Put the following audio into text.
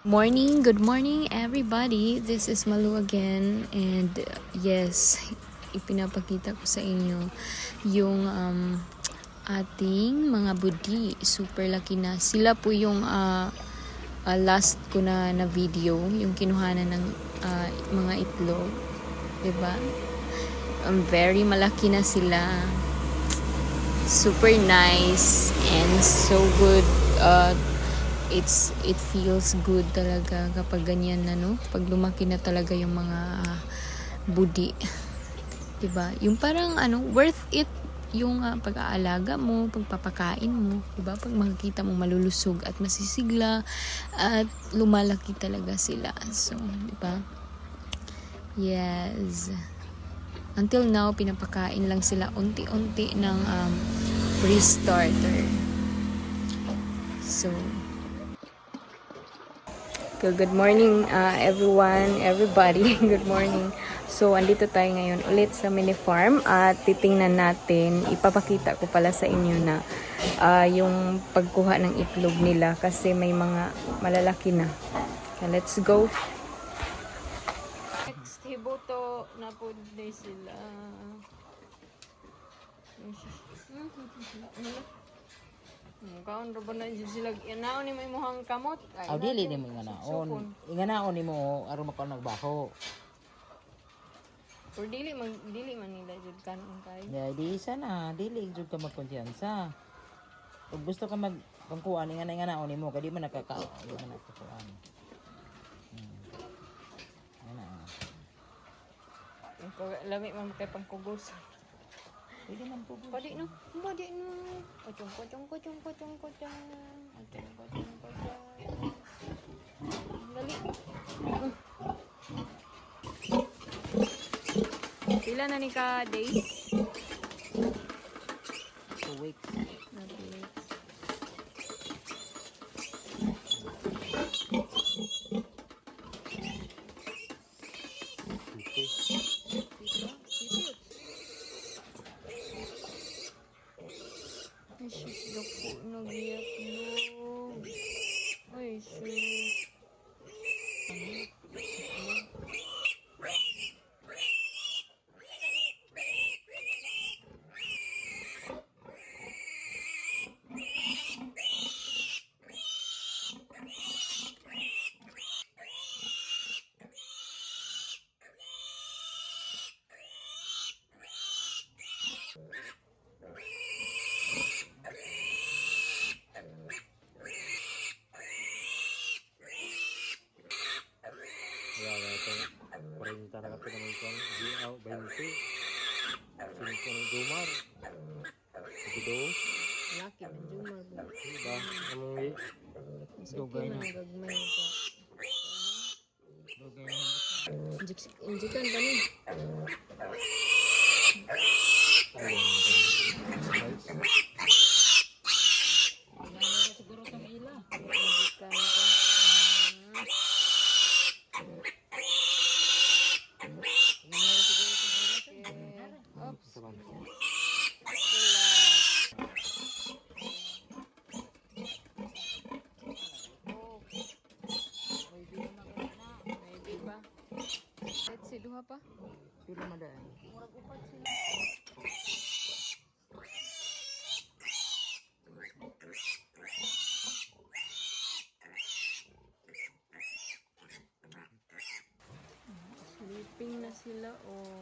Good morning everybody. This is Malu again and yes, ipinapakita ko sa inyo yung ating mga budi. Super laki na. Sila po yung last ko na video, yung kinuhanan ng mga itlog. 'Di ba? Very malaki na sila. Super nice and so good. It feels good talaga kapag ganyan na, no? Pag lumaki na talaga yung mga budi. 'Di ba? Yung parang worth it yung pag-aalaga mo, pagpapakain mo, 'di ba? Pag makikita mo malulusog at masisigla at lumalaki talaga sila. So, 'di ba? Yes. Until now, pinapakain lang sila unti-unti ng pre-starter. So, good morning everybody. Good morning. So, andito tayo ngayon ulit sa mini farm at titingnan natin, ipapakita ko pala sa inyo na yung pagkuha ng itlog nila kasi may mga malalaki na. Let's go. Next, hibuto na po din sila. Kaon ra ba na sila inaon ni may muhang kamot? Aw dili ni mo inganaon. Inganaon nimo aron makaon nagbaho. Or dili man nila jud kanon kay. Ya di sana dili jud ka magkonfiansa. Ug gusto ka mag pangkuan inganaon nimo kay di man nakaka di man nakakuan. Lami man kay pangkugos. Pwede man po. Pwede no. Kocong. Dali. Pila na ni ka days? 2 weeks. Talaga pinamikon di 20 sini Jumar gitu Laki man Jumar. diba amoy Dugay na gagmay ka. Injekan pa ni. Siguro tong ila. Injekan pa. Si duha pa. Pila man dai. Murag upat sila. Sleeping na sila oh.